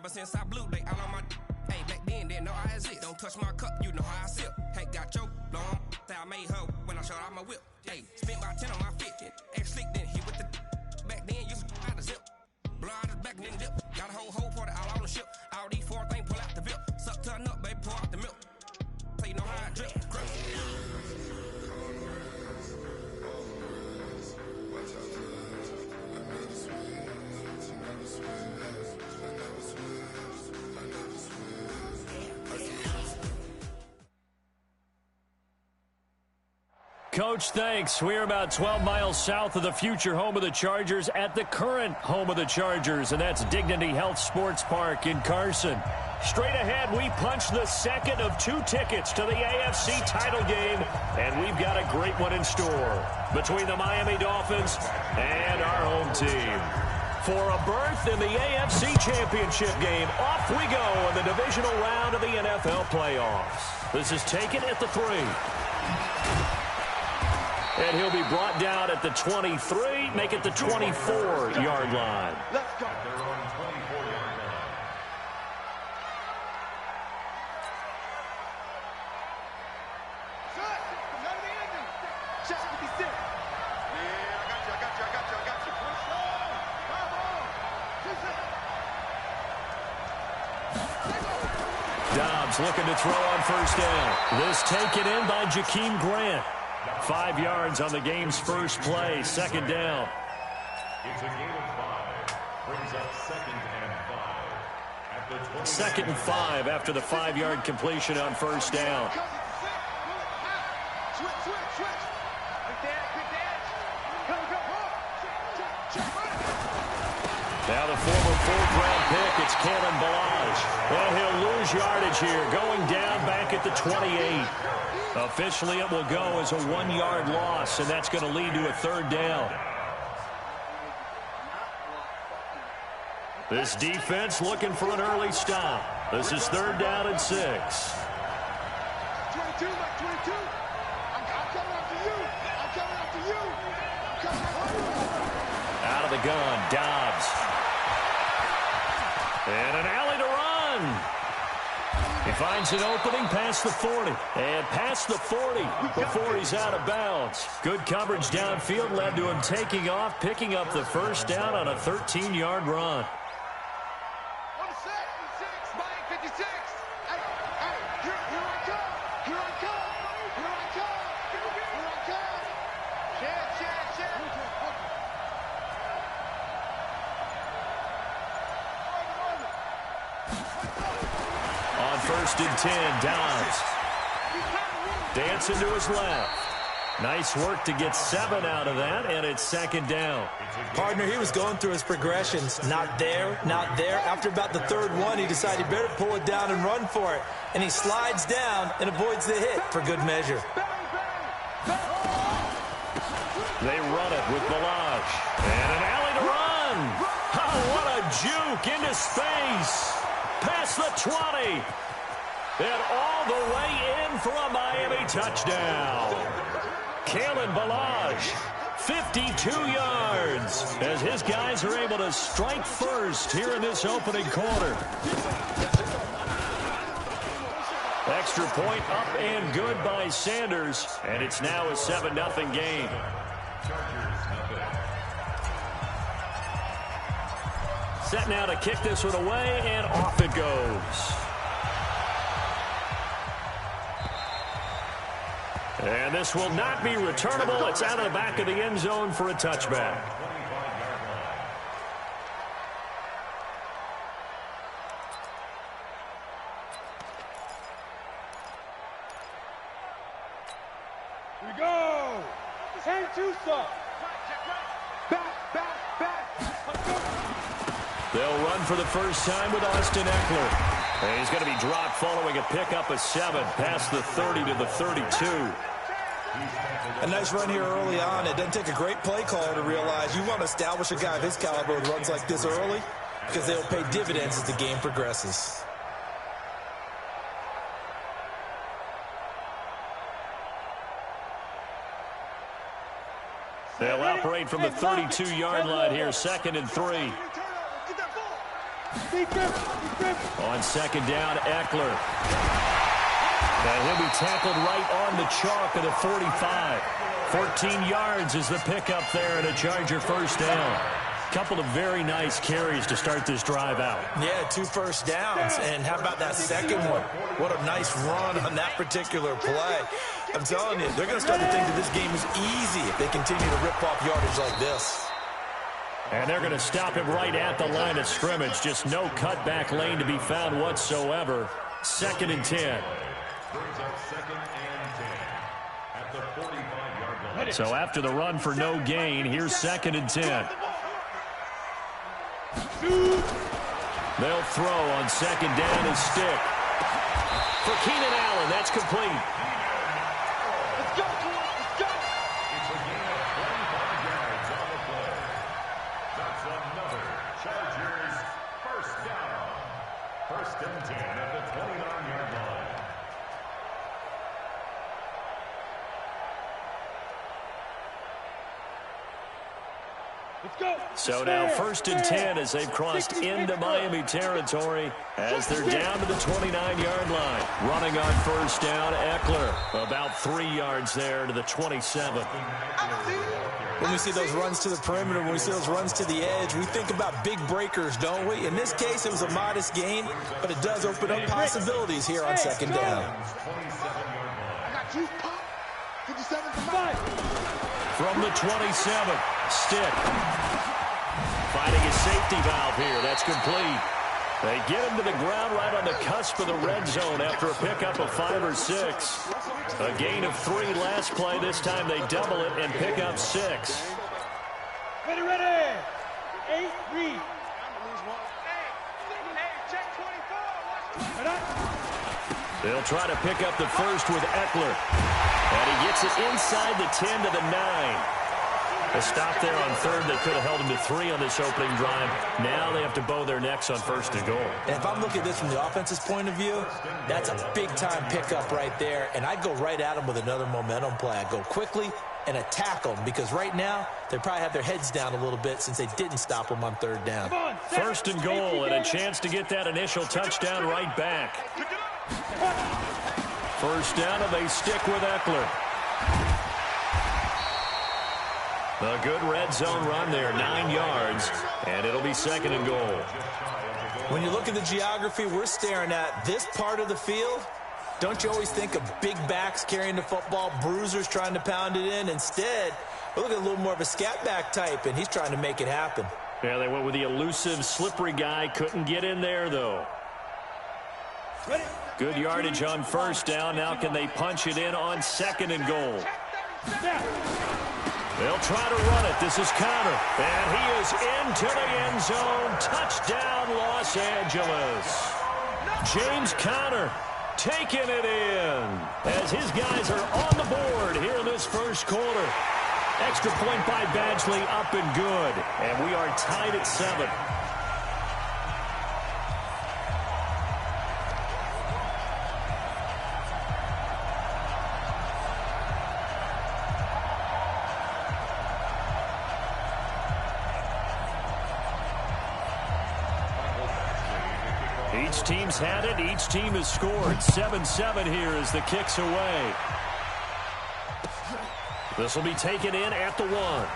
Ever since I blew, they all on my hey, back then, didn't know I exist. Don't touch my cup, you know how I sip. Hey, got your long, say I made her when I showed out my whip. Hey, spent about 10 on my fit. Ex-slick, then hit with the back then, used to out the zip. Blow out his back, then dip. Got a whole party all on the ship. All these 4 things, pull out the VIP. Suck to a nut, baby, pour out the milk. So you know how I drip. Coach, thanks. We're about 12 miles south of the future home of the Chargers at the current home of the Chargers, and that's Dignity Health Sports Park in Carson. Straight ahead, we punch the second of 2 tickets to the AFC title game, and we've got a great one in store between the Miami Dolphins and our home team. For a berth in the AFC Championship game, off we go in the divisional round of the NFL playoffs. This is taken at the 3. And he'll be brought down at the 23, make it the 24-yard line. Let's go. Dobbs looking to throw on first down. This taken in by Jakeem Grant. 5 yards on the game's first play, second down. It's a gain of 5. Brings up 2nd and 5. At the 2nd and 5 after the 5-yard completion on first down. Now the former 4th-round pick, it's Kalen Ballage. And he'll lose yardage here, going down back at the 28. Officially, it will go as a 1-yard loss, and that's going to lead to a 3rd down. This defense looking for an early stop. This is 3rd down and 6. 22, like 22. I'm coming after you. I'm coming after you. I'm coming after you. Out of the gun, Dobbs. And an alley to run. He finds an opening past the 40. And past the 40 before he's out of bounds. Good coverage downfield led to him taking off, picking up the first down on a 13-yard run. On the 6, Mike 56. Hey, here I come. Here I come. Here I come. Here I come. Shit. On 1st and 10, Dobbs. Dancing to his left. Nice work to get 7 out of that, and it's 2nd down. Partner, he was going through his progressions. Not there, not there. After about the 3rd one, he decided he better pull it down and run for it. And he slides down and avoids the hit for good measure. They run it with Ballage. And an alley to run. Oh, what a juke into space. Past the 20. And all the way in for a Miami touchdown. Kalen Ballage, 52 yards, as his guys are able to strike first here in this opening quarter. Extra point up and good by Sanders, and it's now a 7-0 game. Set now to kick this one away, and off it goes. And this will not be returnable. It's out of the back of the end zone for a touchback. Here we go. 10-2 stuff. Back. They'll run for the first time with Austin Eckler. And he's going to be dropped following a pickup of 7 past the 30 to the 32. A nice run here early on. It doesn't take a great play caller to realize you want to establish a guy of his caliber who runs like this early because they'll pay dividends as the game progresses. They'll operate from the 32-yard line here, 2nd and 3. On second down, Eckler. And he'll be tackled right on the chalk at the 45. 14 yards is the pickup there and a Charger first down. Couple of very nice carries to start this drive out. Yeah, 2 first downs. And how about that second one? What a nice run on that particular play. I'm telling you, they're going to start to think that this game is easy if they continue to rip off yardage like this. And they're going to stop him right at the line of scrimmage. Just no cutback lane to be found whatsoever. 2nd and 10. So after the run for no gain, here's 2nd and 10. They'll throw on second down and stick. For Keenan Allen, that's complete. Let's go, let's go. It's a gain of 25 yards on the play. That's another Chargers first down. 1st and 10 at the 29-yard line. Let's go. So now 1st and 10 as they've crossed into Miami territory as they're down to the 29-yard line. Running on first down, Eckler. About 3 yards there to the 27. When we see those runs to the perimeter, when we see those runs to the edge, we think about big breakers, don't we? In this case, it was a modest gain, but it does open up possibilities here on second down. I got you. 57 for 5. From the 27, Stick. Finding a safety valve here. That's complete. They get him to the ground right on the cusp of the red zone after a pickup of 5 or 6. A gain of 3 last play. This time they double it and pick up 6. Ready, ready. 8, read. They'll try to pick up the first with Eckler. And he gets it inside the 10 to the 9. A stop there on 3rd. They could have held him to 3 on this opening drive. Now they have to bow their necks on 1st and goal. And if I'm looking at this from the offense's point of view, that's a big-time pickup right there. And I'd go right at him with another momentum play. I'd go quickly and attack them because right now they probably have their heads down a little bit since they didn't stop them on 3rd down. 1st and goal and a chance to get that initial touchdown right back. First down and they stick with Eckler. A good red zone run there, 9 yards, and it'll be 2nd and goal. When you look at the geography we're staring at, this part of the field, don't you always think of big backs carrying the football, bruisers trying to pound it in? Instead, we look at a little more of a scat back type, and he's trying to make it happen. Yeah, they went with the elusive, slippery guy. Couldn't get in there, though. Good yardage on first down. Now can they punch it in on 2nd and goal? They'll try to run it. This is Conner. And he is into the end zone. Touchdown, Los Angeles. James Conner taking it in as his guys are on the board here in this first quarter. Extra point by Badgley, up and good. And we are tied at 7. Each team's had it. Each team has scored. 7-7 here as the kick's away. This will be taken in at the 1.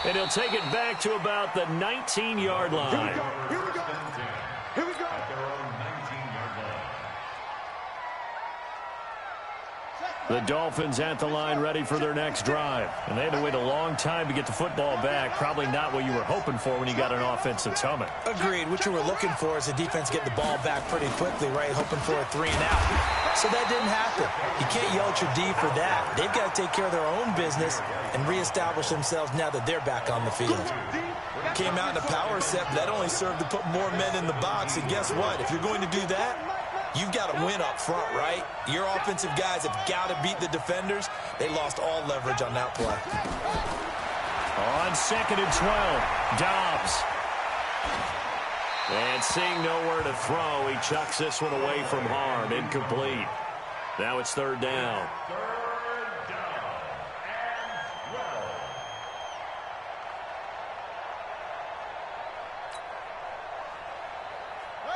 And he'll take it back to about the 19-yard line. Here we go. Here we go. The Dolphins at the line ready for their next drive. And they had to wait a long time to get the football back. Probably not what you were hoping for when you got an offensive helmet. Agreed. What you were looking for is the defense get the ball back pretty quickly, right? Hoping for a 3 and out. So that didn't happen. You can't yell at your D for that. They've got to take care of their own business and reestablish themselves now that they're back on the field. Came out in a power set, but that only served to put more men in the box. And guess what? If you're going to do that, you've got to win up front, right? Your offensive guys have got to beat the defenders. They lost all leverage on that play. On 2nd and 12, Dobbs. And seeing nowhere to throw, he chucks this one away from harm. Incomplete. Now it's 3rd down.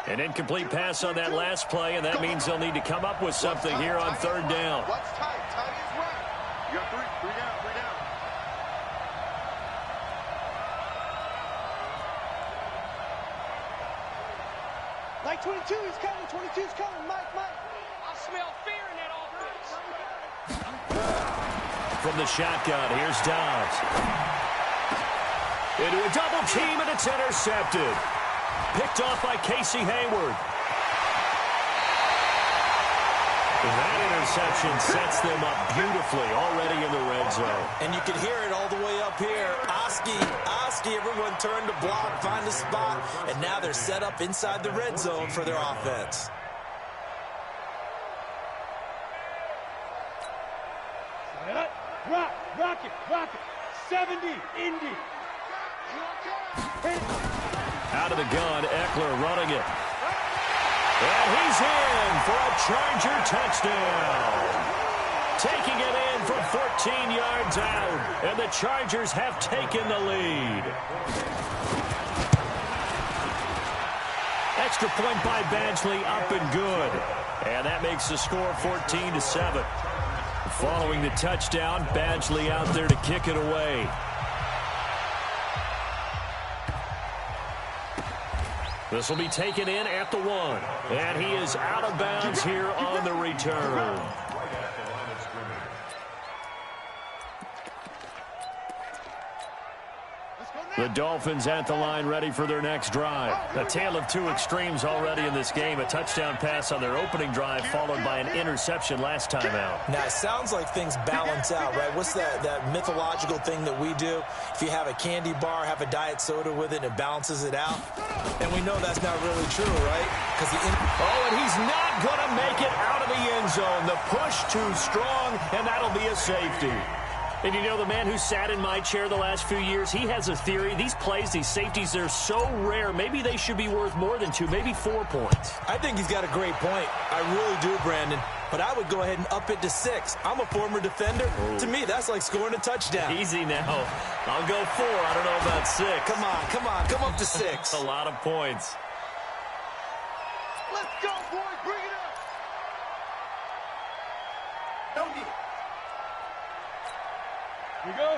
An incomplete pass on that last play, and that means they'll need to come up with something here on third down. What's tight? Tight is right. You got three down. Mike 22 is coming. 22 is coming. Mike. I smell fear in that offense. From the shotgun, here's Dobbs. Into a double team, and it's intercepted. Picked off by Casey Hayward. That interception sets them up beautifully already in the red zone. And you can hear it all the way up here. Oski, everyone turned to block, find a spot, and now they're set up inside the red zone for their offense. Rock it. 70, Indy. Out of the gun, Eckler running it. And he's in for a Charger touchdown. Taking it in from 14 yards out. And the Chargers have taken the lead. Extra point by Badgley, up and good. And that makes the score 14-7. Following the touchdown, Badgley out there to kick it away. This will be taken in at the 1. And he is out of bounds here on the return. The Dolphins at the line ready for their next drive. A tale of two extremes already in this game. A touchdown pass on their opening drive followed by an interception last time out. Now, it sounds like things balance out, right? What's that mythological thing that we do? If you have a candy bar, have a diet soda with it, and it balances it out. And we know that's not really true, right? And he's not going to make it out of the end zone. The push too strong, and that'll be a safety. And you know, the man who sat in my chair the last few years, he has a theory. These plays, these safeties, they're so rare. Maybe they should be worth more than 2, maybe 4 points. I think he's got a great point. I really do, Brandon. But I would go ahead and up it to 6. I'm a former defender. Ooh. To me, that's like scoring a touchdown. Easy now. I'll go 4. I don't know about 6. Come on. Come up to 6. A lot of points. Let's go, boys. Bring it up. Don't get it.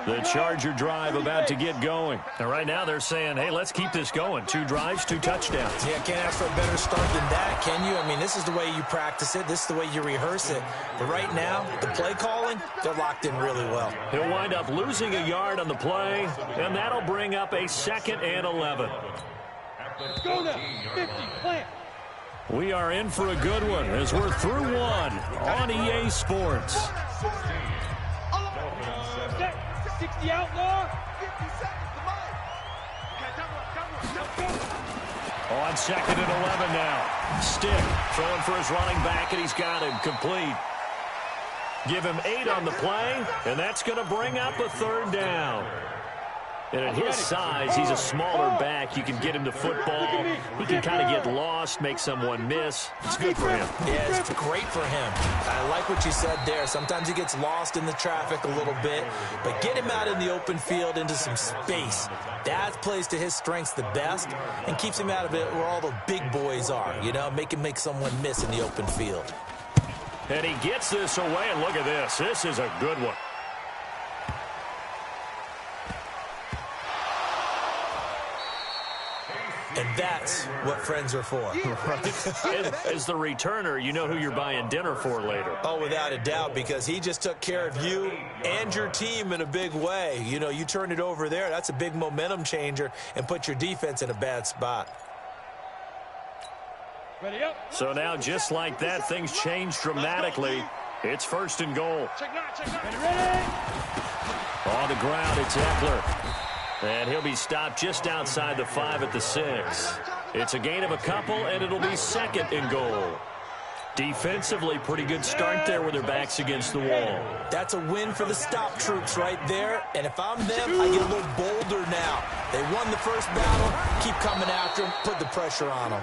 The Charger drive about to get going. And right now they're saying, hey, let's keep this going. 2 drives, 2 touchdowns. Yeah, can't ask for a better start than that, can you? I mean, this is the way you practice it. This is the way you rehearse it. But right now, the play calling, they're locked in really well. He'll wind up losing a yard on the play, and that'll bring up a 2nd and 11. Go now. 50, plant. We are in for a good one as we're through 1 on EA Sports. 60 outlaw. 50 seconds to Mike. Okay, come on. On 2nd and 11 now. Stick throwing for his running back, and he's got him complete. Give him 8 on the play, and that's going to bring up a 3rd down. And at his size, he's a smaller back. You can get him to football. He can kind of get lost, make someone miss. It's good for him. Yeah, it's great for him. I like what you said there. Sometimes he gets lost in the traffic a little bit, but get him out in the open field into some space. That plays to his strengths the best and keeps him out of it where all the big boys are, you know, make him make someone miss in the open field. And he gets this away, and look at this. This is a good one. And that's what friends are for. As the returner, you know who you're buying dinner for later. Oh, without a doubt, because he just took care of you and your team in a big way. You know, you turn it over there, that's a big momentum changer and put your defense in a bad spot. Ready up. So now, just like that, things change dramatically. It's 1st and goal. Check nine. Ready. On the ground, it's Eckler. And he'll be stopped just outside the 5 at the 6. It's a gain of a couple, and it'll be 2nd and goal. Defensively, pretty good start there with their backs against the wall. That's a win for the stop troops right there. And if I'm them, I get a little bolder now. They won the first battle. Keep coming after them. Put the pressure on them.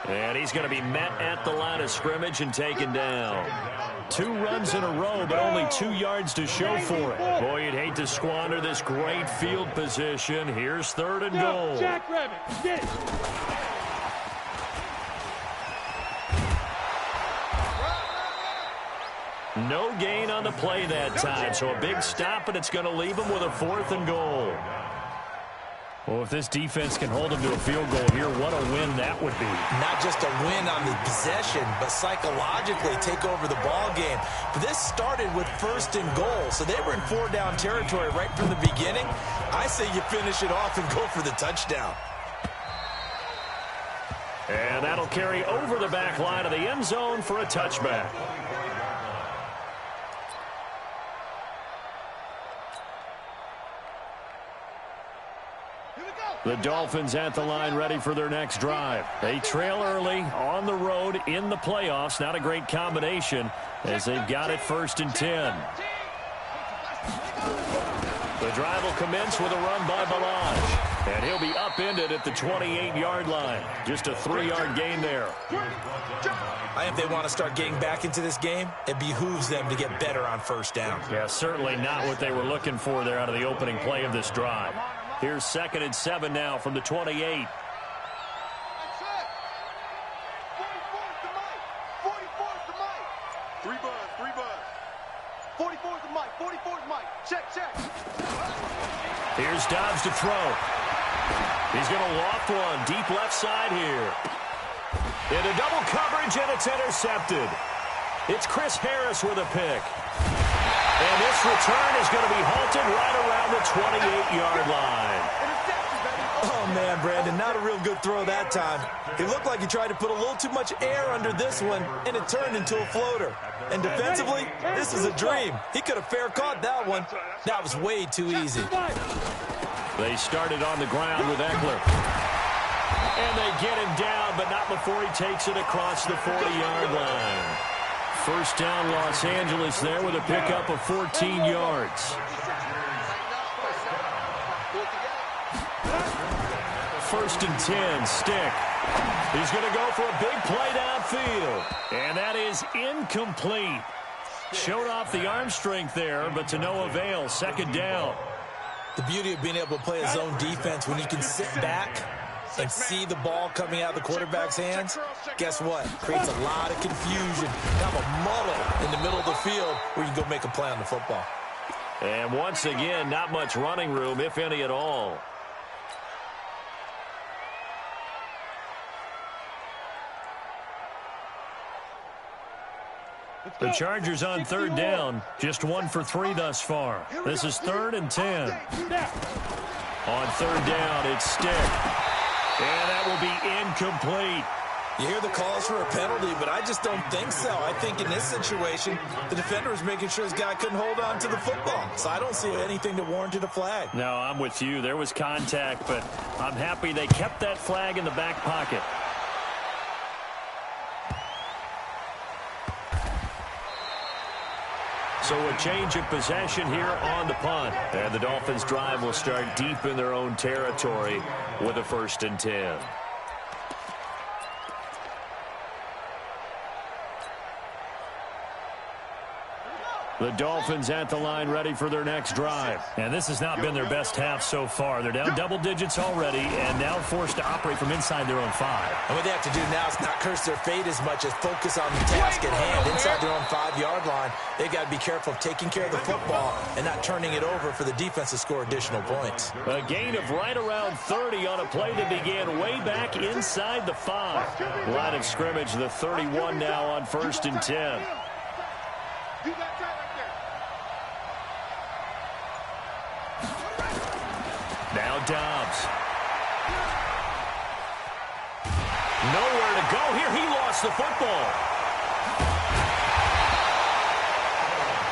And he's going to be met at the line of scrimmage and taken down. 2 runs in a row, but only 2 yards to show for it. Boy, you'd hate to squander this great field position. Here's 3rd and goal. Jackrabbit, get it. No gain on the play that time, so a big stop, and it's going to leave them with a 4th and goal. Well, if this defense can hold them to a field goal here, what a win that would be. Not just a win on the possession, but psychologically take over the ball game. But this started with 1st and goal, so they were in 4-down territory right from the beginning. I say you finish it off and go for the touchdown. And that'll carry over the back line of the end zone for a touchback. The Dolphins at the line ready for their next drive. They trail early on the road in the playoffs. Not a great combination as they've got it 1st and 10. The drive will commence with a run by Balaj. And he'll be upended at the 28-yard line. Just a 3-yard gain there. I think they want to start getting back into this game. It behooves them to get better on 1st down. Yeah, certainly not what they were looking for there out of the opening play of this drive. Here's 2nd and 7 now from the 28. That's it. 44's the mic. 44's the mic. 3 buzz. 44's the mic. 44's mic. Check. Here's Dobbs to throw. He's going to loft one deep left side here. Into double coverage, and it's intercepted. It's Chris Harris with a pick. And this return is going to be halted right around the 28-yard line. Oh, man, Brandon, not a real good throw that time. It looked like he tried to put a little too much air under this one, and it turned into a floater. And defensively, this is a dream. He could have fair caught that one. That was way too easy. They started on the ground with Eckler. And they get him down, but not before he takes it across the 40-yard line. 1st down, Los Angeles there with a pickup of 14 yards. 1st and 10, Stick. He's going to go for a big play downfield. And that is incomplete. Showed off the arm strength there, but to no avail. 2nd down. The beauty of being able to play a zone defense when you can sit back and see the ball coming out of the quarterback's hands, guess what? Creates a lot of confusion. Have a muddle in the middle of the field where you can go make a play on the football. And once again, not much running room, if any at all. The Chargers on 3rd down, just 1 for 3 thus far. This is 3rd and 10. On 3rd down, it's Stick. And that will be incomplete. You hear the calls for a penalty, but I just don't think so. I think in this situation, the defender was making sure his guy couldn't hold on to the football. So I don't see anything that warranted a flag. No, I'm with you. There was contact, but I'm happy they kept that flag in the back pocket. So a change of possession here on the punt. And the Dolphins' drive will start deep in their own territory with a 1st and 10. The Dolphins at the line ready for their next drive. And this has not been their best half so far. They're down double digits already and now forced to operate from inside their own 5. And what they have to do now is not curse their fate as much as focus on the task at hand. Inside their own 5-yard line, they've got to be careful of taking care of the football and not turning it over for the defense to score additional points. A gain of right around 30 on a play that began way back inside the 5. Line of scrimmage, the 31 now on 1st and 10. Now Dobbs. Nowhere to go here. He lost the football.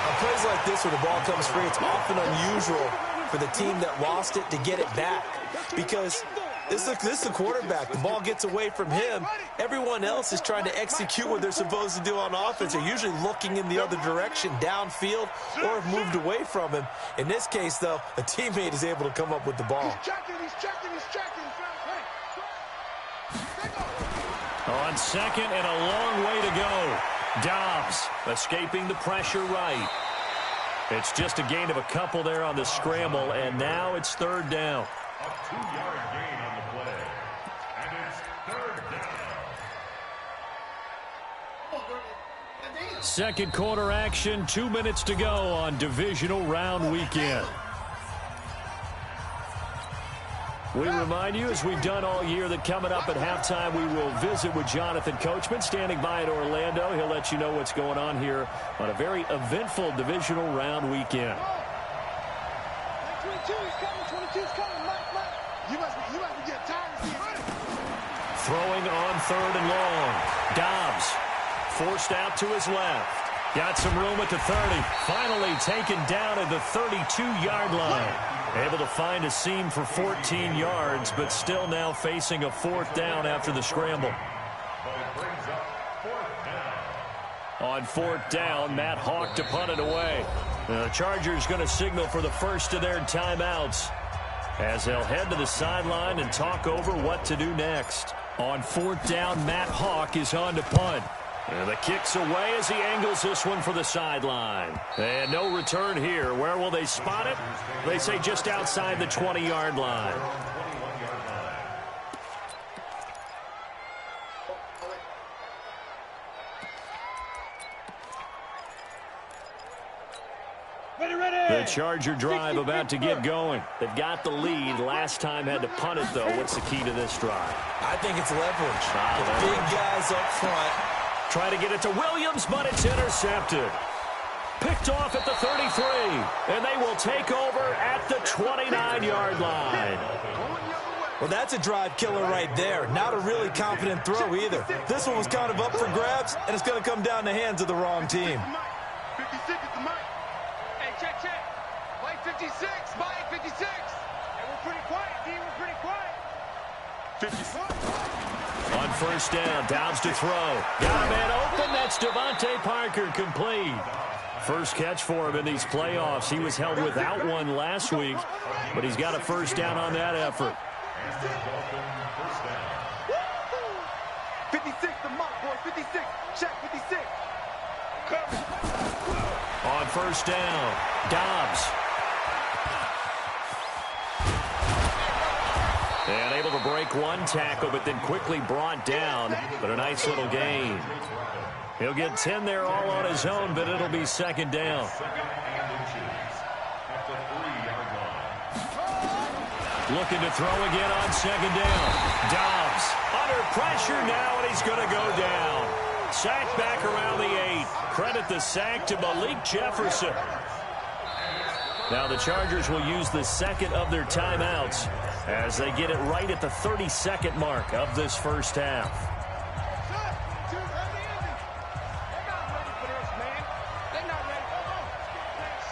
On plays like this where the ball comes free, it's often unusual for the team that lost it to get it back. Because this is the quarterback. The ball gets away from him. Everyone else is trying to execute what they're supposed to do on offense. They're usually looking in the other direction, downfield, or have moved away from him. In this case, though, a teammate is able to come up with the ball. He's checking. On 2nd and a long way to go. Dobbs escaping the pressure right. It's just a gain of a couple there on the scramble, and now it's 3rd down. A 2-yard gain on the play. And it's 3rd down. Second quarter action, 2 minutes to go on divisional round weekend. We remind you, as we've done all year, that coming up at halftime, we will visit with Jonathan Coachman, standing by in Orlando. He'll let you know what's going on here on a very eventful divisional round weekend. 22's coming, 22's coming, Mike. You must be getting tired of seeing it. Throwing on third and long. Dobbs forced out to his left. Got some room at the 30. Finally taken down at the 32-yard line. Able to find a seam for 14 yards, but still now facing a fourth down after the scramble. On fourth down, Matt Hawk to punt it away. The Chargers going to signal for the first of their timeouts as they'll head to the sideline and talk over what to do next. On fourth down, Matt Hawk is on to punt. And the kick's away as he angles this one for the sideline. And no return here. Where will they spot it? They say just outside the 20-yard line. The Charger drive about to get going. They've got the lead. Last time had to punt it, though. What's the key to this drive? I think it's leverage. The big guys up front. Try to get it to Williams, but it's intercepted. Picked off at the 33, and they will take over at the 29-yard line. Well, that's a drive killer right there. Not a really confident throw either. This one was kind of up for grabs, and it's going to come down the hands of the wrong team. 56 is the mic. Hey, check. Mike 56, Mike 56. Hey, we're pretty quiet, D. We're pretty quiet. 54. On first down, Dobbs to throw. Got a man open. That's Devontae Parker, complete. First catch for him in these playoffs. He was held without one last week, but he's got a first down on that effort. 56, the mark, boy. 56. Check 56. On first down, Dobbs. And able to break one tackle, but then quickly brought down. But a nice little gain. He'll get 10 there all on his own, but it'll be second down. Looking to throw again on second down. Dobbs under pressure now, and he's going to go down. Sacked back around the 8. Credit the sack to Malik Jefferson. Now the Chargers will use the second of their timeouts as they get it right at the 32nd mark of this first half. They're not ready for this.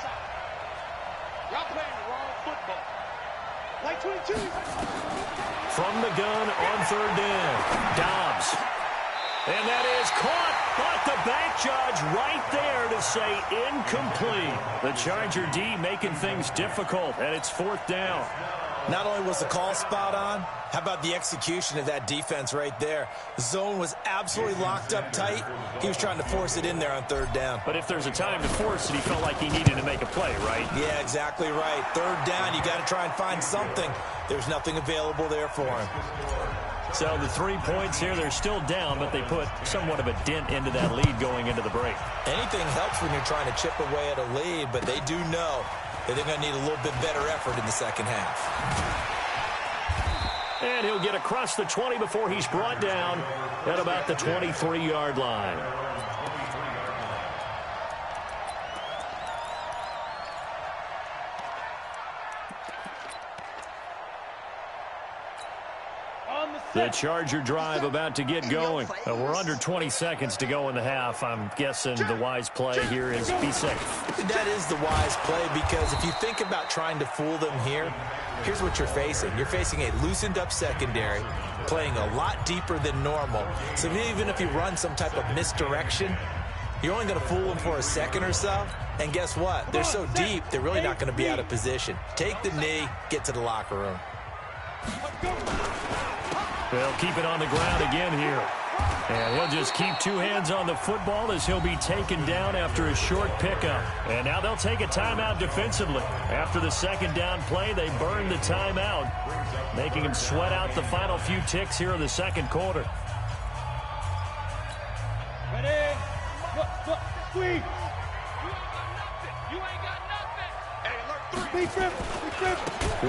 Y'all playing the wrong football. Like 22. From the gun on third down, Dobbs. And that is caught, but the back judge right there to say incomplete. The Charger D making things difficult, and it's fourth down. Not only was the call spot on, how about the execution of that defense right there? The zone was absolutely locked up tight. He was trying to force it in there on third down. But if there's a time to force it, he felt like he needed to make a play, right? Yeah, exactly right. Third down, you got to try and find something. There's nothing available there for him. So the 3 points here, they're still down, but they put somewhat of a dent into that lead going into the break. Anything helps when you're trying to chip away at a lead, but they do know that they're going to need a little bit better effort in the second half. And he'll get across the 20 before he's brought down at about the 23-yard line. The Charger drive about to get going. We're under 20 seconds to go in the half. I'm guessing the wise play here is be safe. That is the wise play, because if you think about trying to fool them here, here's what you're facing. You're facing a loosened up secondary, playing a lot deeper than normal. So even if you run some type of misdirection, you're only going to fool them for a second or so. And guess what? They're so deep, they're really not going to be out of position. Take the knee, get to the locker room. They'll keep it on the ground again here. And he'll just keep two hands on the football as he'll be taken down after a short pickup. And now they'll take a timeout defensively. After the second down play, they burn the timeout, making him sweat out the final few ticks here in the second quarter. Ready? Go. sweep. You ain't got nothing. You ain't got nothing. Hey, alert 3. Big trip.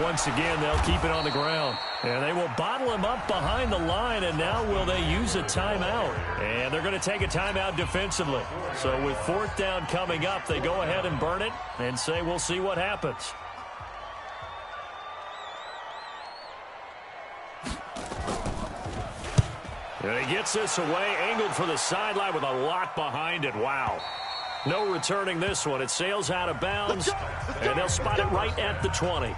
Once again, they'll keep it on the ground. And they will bottle him up behind the line, and now will they use a timeout? And they're going to take a timeout defensively. So with fourth down coming up, they go ahead and burn it and say we'll see what happens. And he gets this away, angled for the sideline with a lot behind it. Wow. No returning this one. It sails out of bounds, and they'll spot it right at the 20.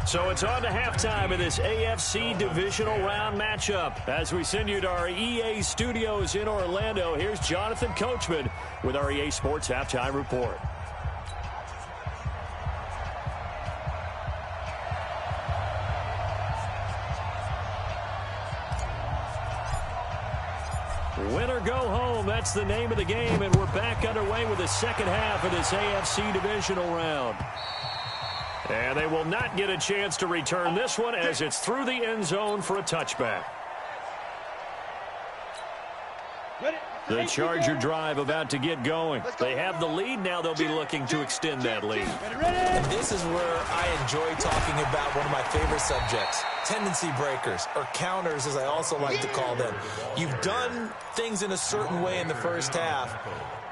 So it's on to halftime in this AFC divisional round matchup. As we send you to our EA studios in Orlando, here's Jonathan Coachman with our EA Sports Halftime Report. Win or go home, that's the name of the game, and we're back underway with the second half of this AFC divisional round. And they will not get a chance to return this one as it's through the end zone for a touchback. The Charger drive about to get going. They have the lead. Now they'll be looking to extend that lead. And this is where I enjoy talking about one of my favorite subjects, tendency breakers, or counters as I also like to call them. You've done things in a certain way in the first half,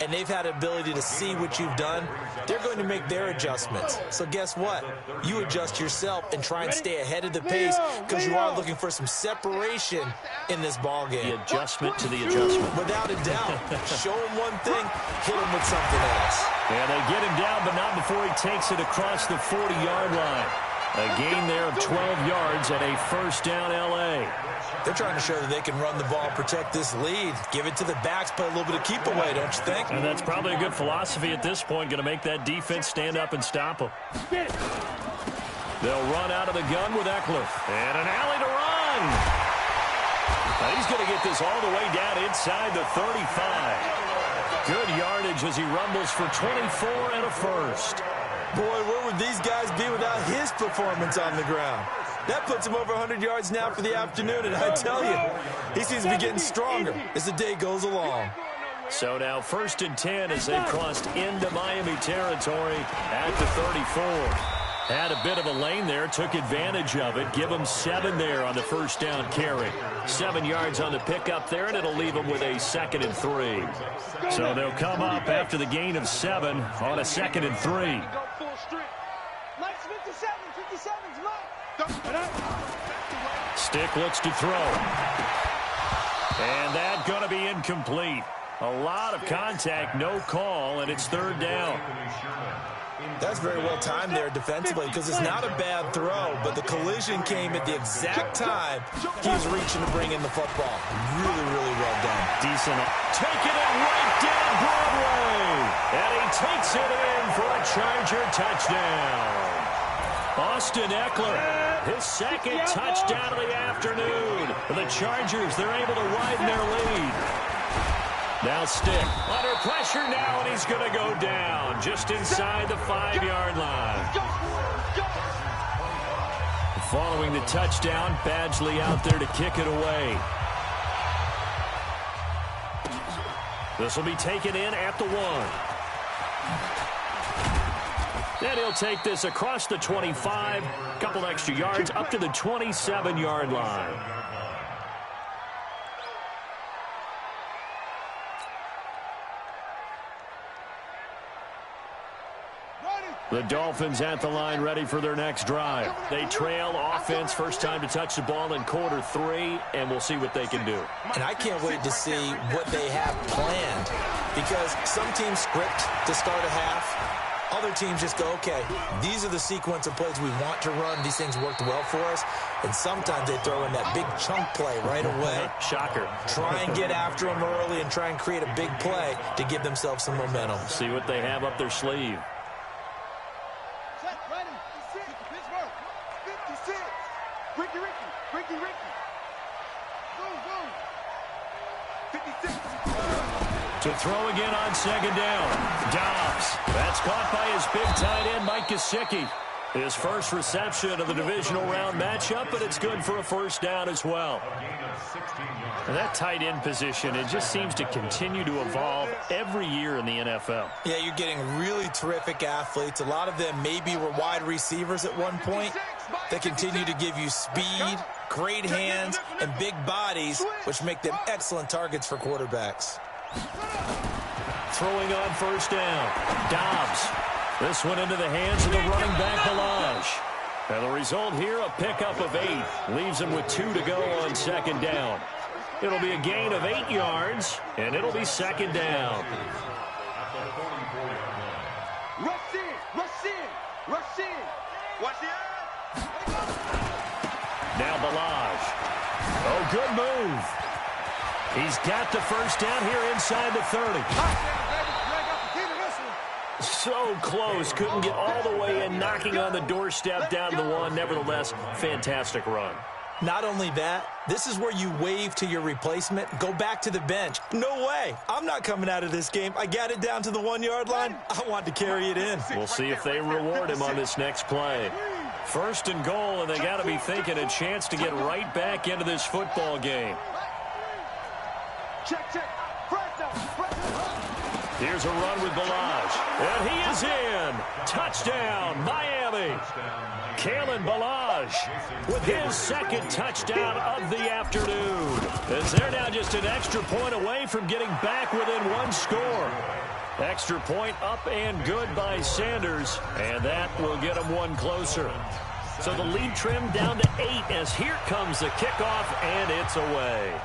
and they've had the ability to see what you've done. They're going to make their adjustments. So guess what? You adjust yourself and try and stay ahead of the pace because you are looking for some separation in this ball game. The adjustment to the adjustment. Without a doubt. Show him one thing, hit him with something else. And they get him down, but not before he takes it across the 40-yard line. A gain there of 12 yards and a first down L.A. They're trying to show that they can run the ball, protect this lead, give it to the backs, play a little bit of keep away, don't you think? And that's probably a good philosophy at this point, going to make that defense stand up and stop them. They'll run out of the gun with Eckler. And an alley to run. Now he's going to get this all the way down inside the 35. Good yardage as he rumbles for 24 and a first. Boy, where would these guys be without his performance on the ground? That puts him over 100 yards now for the afternoon, and I tell you, he seems to be getting stronger as the day goes along. So now 1st and 10 as they've crossed into Miami territory at the 34. Had a bit of a lane there, took advantage of it. Give them 7 there on the first down carry. 7 yards on the pickup there, and it'll leave them with a 2nd and 3. So they'll come up after the gain of 7 on a 2nd and 3. Stick looks to throw. And that's going to be incomplete. A lot of contact, no call, and it's 3rd down. That's very well timed there defensively because it's not a bad throw, but the collision came at the exact time he was reaching to bring in the football. Really, really well done. Decent. Taking it right down Broadway. And he takes it in for a Charger touchdown. Austin Eckler, his 2nd touchdown of the afternoon. The Chargers, they're able to widen their lead. Now Stick under pressure now, and he's going to go down just inside the 5-yard line. Following the touchdown, Badgley out there to kick it away. This will be taken in at the 1. Then he'll take this across the 25, couple extra yards up to the 27-yard line. The Dolphins at the line ready for their next drive. They trail offense, first time to touch the ball in quarter 3, and we'll see what they can do. And I can't wait to see what they have planned because some teams script to start a half. Other teams just go, okay, these are the sequence of plays we want to run. These things worked well for us. And sometimes they throw in that big chunk play right away. Shocker. Try and get after them early and try and create a big play to give themselves some momentum. See what they have up their sleeve. To throw again on 2nd down. Dobbs. That's caught by his big tight end, Mike Gesicki. His first reception of the divisional round matchup, but it's good for a first down as well. And that tight end position, it just seems to continue to evolve every year in the NFL. Yeah, you're getting really terrific athletes. A lot of them maybe were wide receivers at one point. They continue to give you speed, great hands, and big bodies, which make them excellent targets for quarterbacks. Throwing on first down, Dobbs. This one into the hands of the running back, Balaj. And the result here, a pickup of 8. Leaves him with 2 to go on second down. It'll be a gain of 8 yards, and it'll be second down. Rush in, rush in, rush in. Watch the Now Balaj. Oh, good move. He's got the first down here inside the 30. So close, couldn't get all the way in, knocking on the doorstep down to the 1. Nevertheless, fantastic run. Not only that, this is where you wave to your replacement, go back to the bench. No way. I'm not coming out of this game. I got it down to the 1-yard line. I want to carry it in. We'll see if they reward him on this next play. First and goal, and they got to be thinking a chance to get right back into this football game. check, check. Here's a run with Balaj, and he is in. Touchdown, Miami. Kalen Balaj with his second touchdown of the afternoon. As they're now just an extra point away from getting back within 1 score. Extra point up and good by Sanders, and that will get them 1 closer. So the lead trimmed down to 8 as here comes the kickoff, and it's away.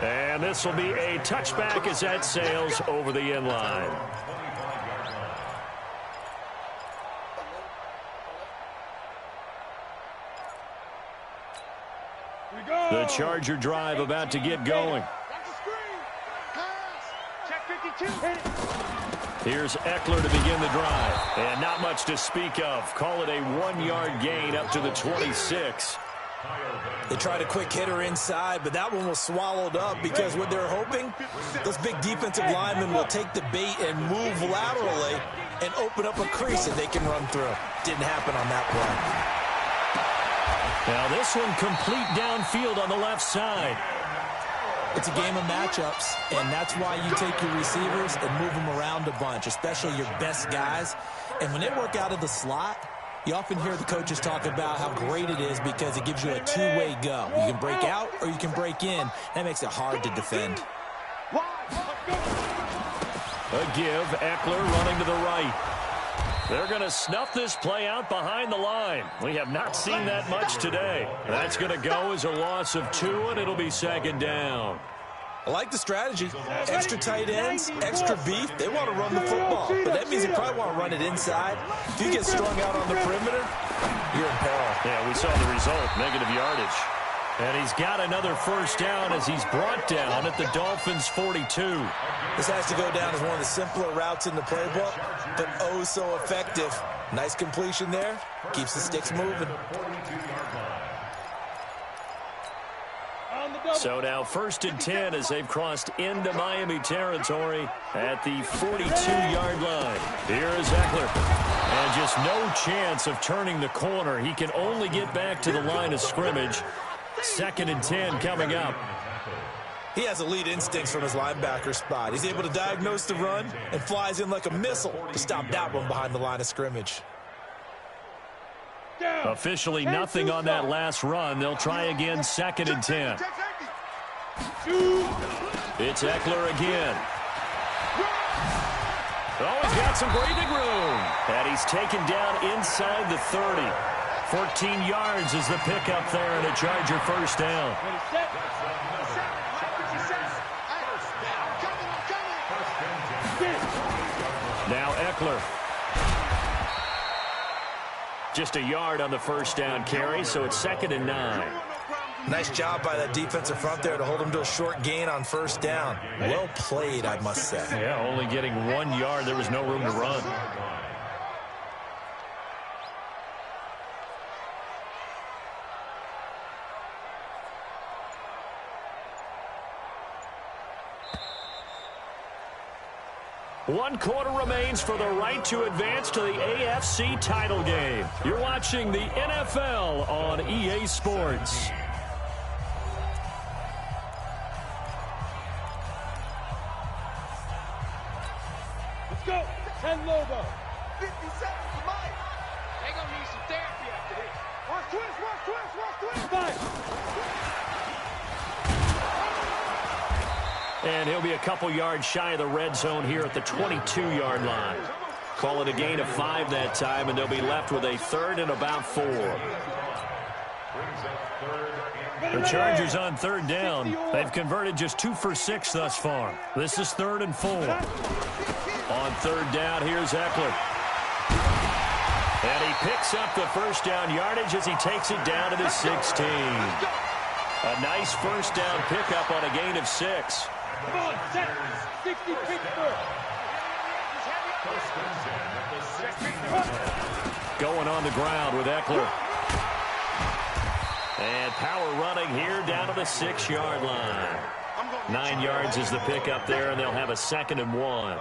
And this will be a touchback as that sails over the end line. The Charger drive about to get going. Here's Eckler to begin the drive. And not much to speak of. Call it a 1-yard gain up to the 26. They tried a quick hitter inside, but that one was swallowed up because what they're hoping, those big defensive linemen will take the bait and move laterally and open up a crease that they can run through. Didn't happen on that play. Now this one complete downfield on the left side. It's a game of matchups, and that's why you take your receivers and move them around a bunch, especially your best guys. And when they work out of the slot, you often hear the coaches talk about how great it is because it gives you a two-way go. You can break out or you can break in. That makes it hard to defend. A give, Eckler running to the right. They're going to snuff this play out behind the line. We have not seen that much today. That's going to go as a loss of 2, and it'll be second down. I like the strategy. Extra tight ends, extra beef. They want to run the football, but that means they probably want to run it inside. If you get strung out on the perimeter, you're in peril. Yeah, we saw the result, negative yardage. And he's got another first down as he's brought down at the Dolphins' 42. This has to go down as one of the simpler routes in the playbook, but oh so effective. Nice completion there. Keeps the sticks moving. So now 1st and 10 as they've crossed into Miami territory at the 42-yard line. Here is Eckler. And just no chance of turning the corner. He can only get back to the line of scrimmage. 2nd and 10 coming up. He has elite instincts from his linebacker spot. He's able to diagnose the run and flies in like a missile to stop that one behind the line of scrimmage. Officially nothing on that last run. They'll try again 2nd and 10. It's Eckler again. Oh, he's got some breathing room. And he's taken down inside the 30. 14 yards is the pickup there and a Charger first down. Now Eckler. Just a yard on the first down carry, so it's 2nd and 9. Nice job by that defensive front there to hold him to a short gain on first down. Well played, I must say. Yeah, only getting 1 yard. There was no room to run. 1 quarter remains for the right to advance to the AFC title game. You're watching the NFL on EA Sports. Let's go. 10 Lobo. 50 seconds to Mike. They're going to need some therapy after this. Watch twist. Five. And he'll be a couple yards shy of the red zone here at the 22-yard line. Call it a gain of 5 that time, and they'll be left with a 3rd and about 4. The Chargers on 3rd down. They've converted just 2 for 6 thus far. This is 3rd and 4. On 3rd down, here's Eckler. And he picks up the first down yardage as he takes it down to the 16. A nice first down pickup on a gain of 6. Come on, set. 60 Pittsburgh. Going on the ground with Eckler. And power running here down to the 6-yard line. 9 yards is the pickup there, and they'll have a 2nd and 1.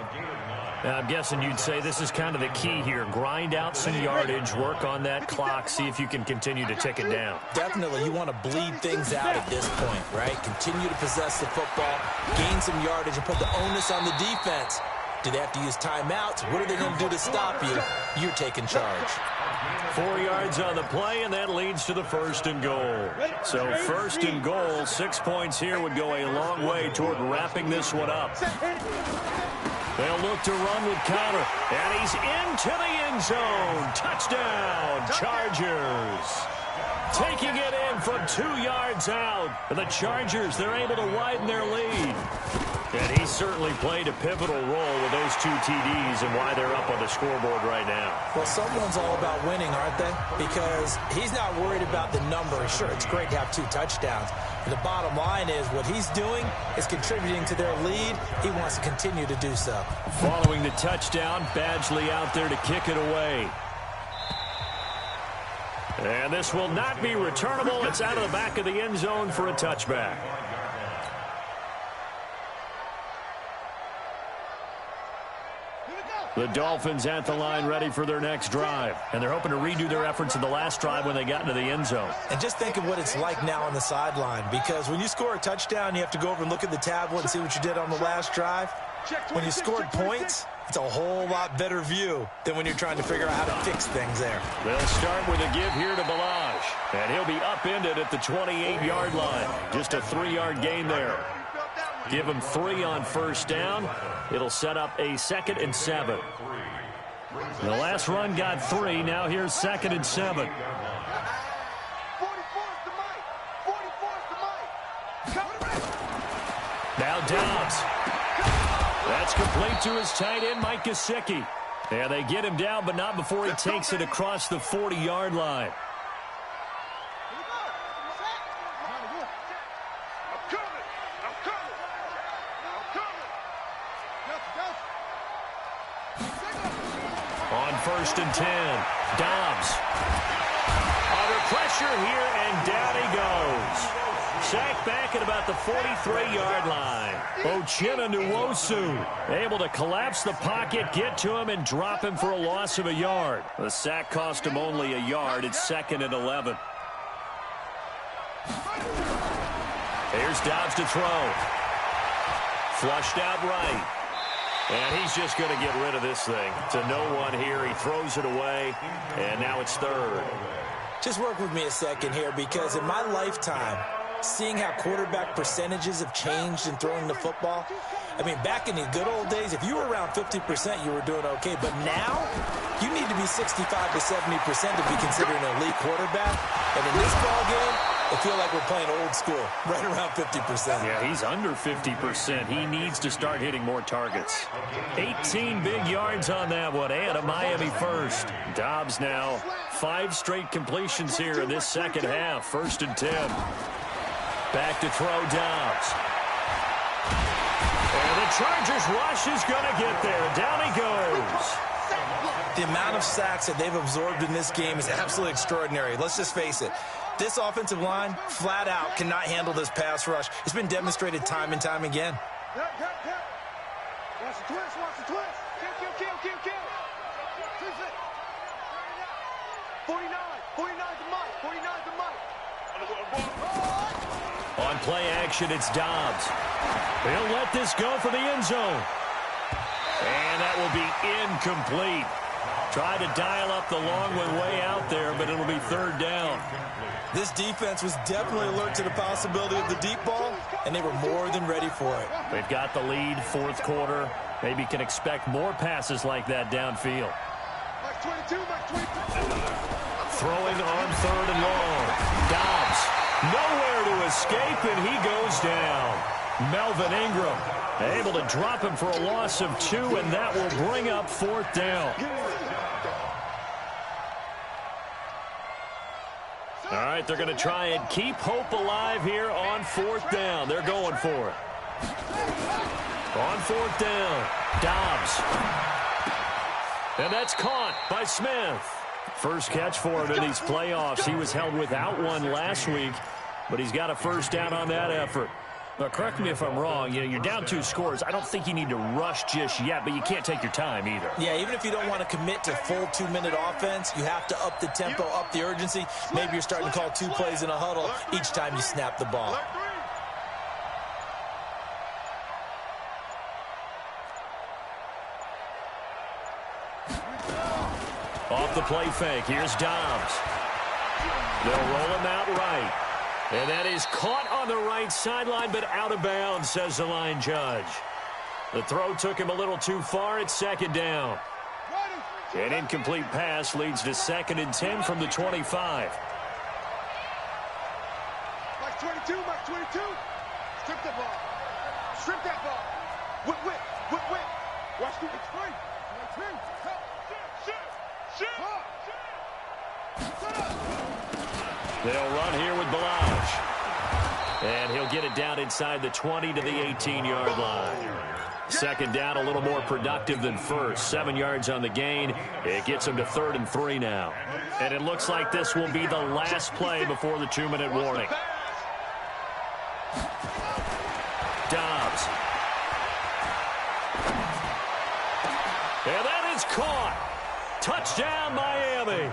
Now, I'm guessing you'd say this is kind of the key here. Grind out some yardage, work on that clock, see if you can continue to tick it down. Definitely, you want to bleed things out at this point, right? Continue to possess the football, gain some yardage, and put the onus on the defense. Do they have to use timeouts? What are they going to do to stop you? You're taking charge. 4 yards on the play, and that leads to the 1st and goal. So 1st and goal, 6 points here would go a long way toward wrapping this one up. They'll look to run with Conner, and he's into the end zone. Touchdown, Chargers. Taking it in from 2 yards out. And the Chargers, they're able to widen their lead. And he certainly played a pivotal role with those 2 TDs and why they're up on the scoreboard right now. Well, someone's all about winning, aren't they? Because he's not worried about the number. Sure, it's great to have 2 touchdowns. But the bottom line is what he's doing is contributing to their lead. He wants to continue to do so. Following the touchdown, Badgley out there to kick it away. And this will not be returnable. It's out of the back of the end zone for a touchback. The Dolphins at the line ready for their next drive. And they're hoping to redo their efforts in the last drive when they got into the end zone. And just think of what it's like now on the sideline. Because when you score a touchdown, you have to go over and look at the tablet and see what you did on the last drive. When you scored points, it's a whole lot better view than when you're trying to figure out how to fix things there. They'll start with a give here to Balaj. And he'll be upended at the 28-yard line. Just a 3-yard gain there. Give him 3 on 1st down. It'll set up a 2nd and 7. The last run got 3. Now here's 2nd and 7. 44's to Mike. 44's to Mike. Now Dobbs. That's complete to his tight end, Mike Gesicki. And they get him down, but not before he takes it across the 40-yard line. On 1st and 10, Dobbs. Under pressure here, and down he goes. Sacked back at about the 43-yard line. Uchenna Nwosu able to collapse the pocket, get to him, and drop him for a loss of a yard. The sack cost him only a yard. It's 2nd and 11. Here's Dobbs to throw. Flushed out right. And he's just going to get rid of this thing. To no one here. He throws it away, and now it's 3rd. Just work with me a second here, because in my lifetime, seeing how quarterback percentages have changed in throwing the football, I mean, back in the good old days, if you were around 50%, you were doing okay. But now, you need to be 65 to 70% to be considered an elite quarterback. And in this ball game, I feel like we're playing old school, right around 50%. Yeah, he's under 50%. He needs to start hitting more targets. 18 big yards on that one, and a Miami first. Dobbs now 5 straight completions here in this second half. 1st and 10. Back to throw Dobbs. And the Chargers rush is going to get there. Down he goes. The amount of sacks that they've absorbed in this game is absolutely extraordinary. Let's just face it. This offensive line, flat out, cannot handle this pass rush. It's been demonstrated time and time again. Watch the twist, watch the twist. Kill. 49 to Mike, 49 to Mike. On play action, it's Dobbs. He'll let this go for the end zone. And that will be incomplete. Tried to dial up the long one way out there, but it'll be third down. This defense was definitely alert to the possibility of the deep ball, and they were more than ready for it. They've got the lead, fourth quarter. Maybe can expect more passes like that downfield. Mike 22, Mike 22. Throwing on third and long. Dobbs, nowhere to escape, and he goes down. Melvin Ingram able to drop him for a loss of 2, and that will bring up fourth down. All right, they're going to try and keep hope alive here on fourth down. They're going for it. On fourth down, Dobbs. And that's caught by Smith. First catch for him in these playoffs. He was held without one last week, but he's got a first down on that effort. Now, correct me if I'm wrong. You're down 2 scores. I don't think you need to rush just yet, but you can't take your time either. Yeah, even if you don't want to commit to full 2-minute offense, you have to up the tempo, up the urgency. Maybe you're starting to call 2 plays in a huddle each time you snap the ball. Off the play fake, here's Dobbs. They'll roll him out right. And that is caught on the right sideline, but out of bounds, says the line judge. The throw took him a little too far. It's second down. An incomplete pass leads to 2nd and 10 from the 25. Mike 22, Mike 22. Strip that ball. Strip that ball. Whip. Watch the explain. They'll run here with Balaj. And he'll get it down inside the 20 to the 18-yard line. Second down, a little more productive than first. 7 yards on the gain. It gets him to 3rd and 3 now. And it looks like this will be the last play before the 2-minute warning. Dobbs. And that is caught. Touchdown, Miami.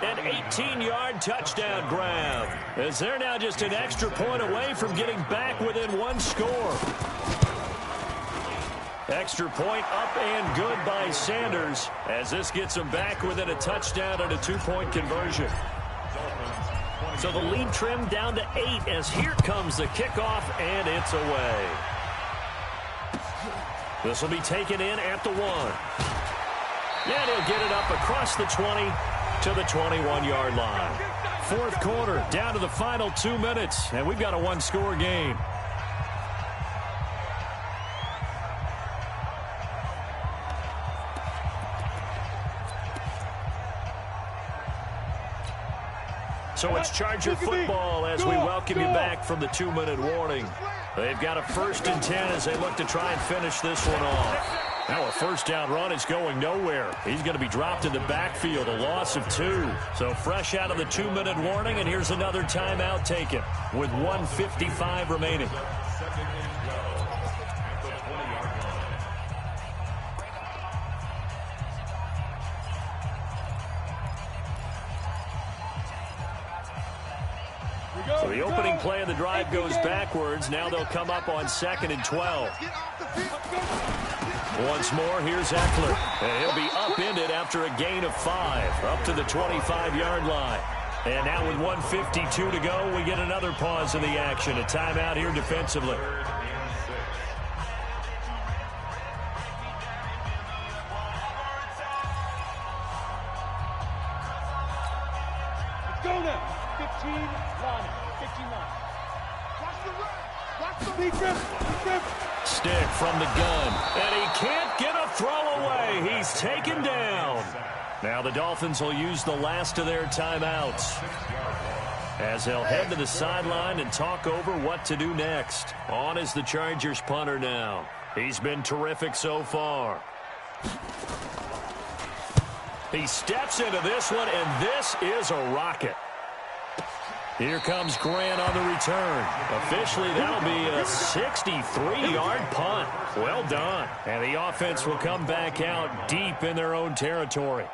An 18-yard touchdown grab, as they're now just an extra point away from getting back within 1 score. Extra point up and good by Sanders, as this gets them back within a touchdown and a 2-point conversion. So the lead trimmed down to 8, as here comes the kickoff, and it's away. This will be taken in at the 1. And he'll get it up across the 20 to the 21-yard line. Fourth quarter, down to the final 2 minutes, and we've got a 1-score game. So it's Charger football as we welcome you back from the 2-minute warning. They've got a 1st and 10 as they look to try and finish this one off. Now a first down run is going nowhere. He's going to be dropped in the backfield, a loss of 2. So fresh out of the 2-minute warning, and here's another timeout taken with 1:55 remaining. So the opening play of the drive goes backwards. Now they'll come up on 2nd and 12. Once more, here's Eckler. And he'll be upended after a gain of 5, up to the 25-yard line. And now with 1:52 to go, we get another pause in the action. A timeout here defensively. Let's go now. 15, line, 15 line. Watch the run. Watch the defense. Stick from the gun, and he can't get a throw away. He's taken down. Now the Dolphins will use the last of their timeouts, as they'll head to the sideline and talk over what to do next. On is the Chargers punter now. He's been terrific so far. He steps into this one, and this is a rocket. Here comes Grant on the return. Officially, that'll be a 63-yard punt. Well done. And the offense will come back out deep in their own territory.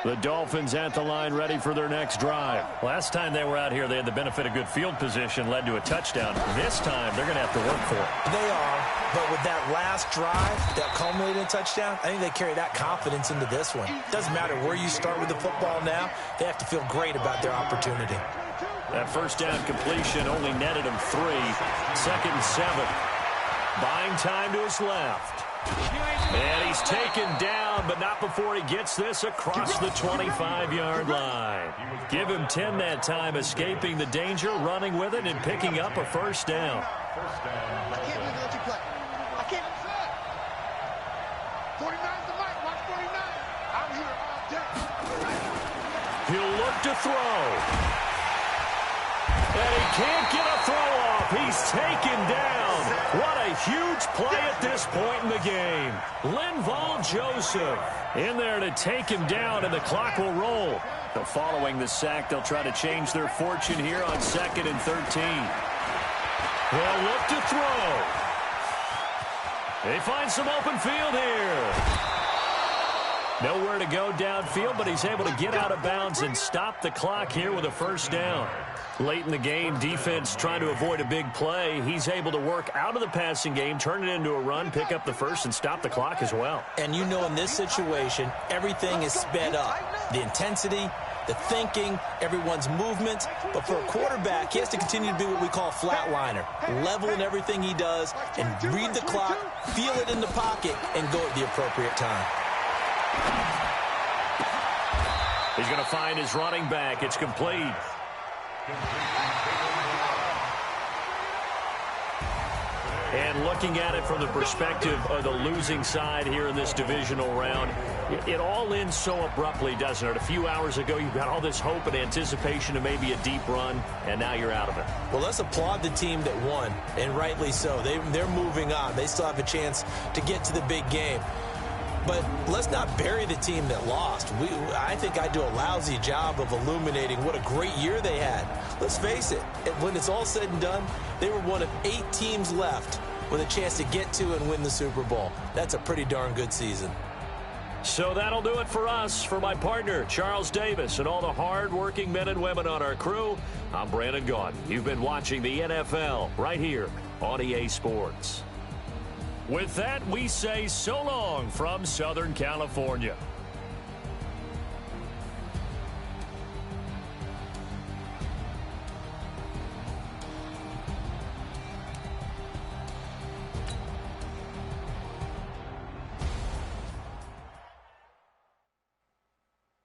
The Dolphins at the line, ready for their next drive. Last time they were out here, they had the benefit of good field position, led to a touchdown. This time, they're going to have to work for it. They are, but with that last drive that culminated in a touchdown, I think they carry that confidence into this one. Doesn't matter where you start with the football now, they have to feel great about their opportunity. That first down completion only netted him 3. 2nd and 7. Buying time to his left. And he's taken down, but not before he gets this across the 25-yard line. Give him 10 that time, escaping the danger, running with it, and picking up a first down. I can't believe they let you play. I can't. 49's the mic. Watch 49. I'm here all day. He'll look to throw. And he can't get a throw off. He's taken down. What a huge play at this point in the game. Linval Joseph in there to take him down, and the clock will roll. So following the sack, they'll try to change their fortune here on 2nd and 13. They'll look to throw. They find some open field here. Nowhere to go downfield, but he's able to get out of bounds and stop the clock here with a first down. Late in the game, defense trying to avoid a big play. He's able to work out of the passing game, turn it into a run, pick up the first, and stop the clock as well. And you know in this situation, everything is sped up. The intensity, the thinking, everyone's movement. But for a quarterback, he has to continue to be what we call a flatliner. Level in everything he does and read the clock, feel it in the pocket, and go at the appropriate time. He's going to find his running back. It's complete. And looking at it from the perspective of the losing side here in this divisional round, it all ends so abruptly, doesn't it? A few hours ago, you got all this hope and anticipation of maybe a deep run, and now you're out of it. Well, let's applaud the team that won, and rightly so. They're moving on. They still have a chance to get to the big game. But let's not bury the team that lost. I think I do a lousy job of illuminating what a great year they had. Let's face it, when it's all said and done, they were one of 8 teams left with a chance to get to and win the Super Bowl. That's a pretty darn good season. So that'll do it for us. For my partner, Charles Davis, and all the hard-working men and women on our crew, I'm Brandon Gaudin. You've been watching the NFL right here on EA Sports. With that, we say so long from Southern California.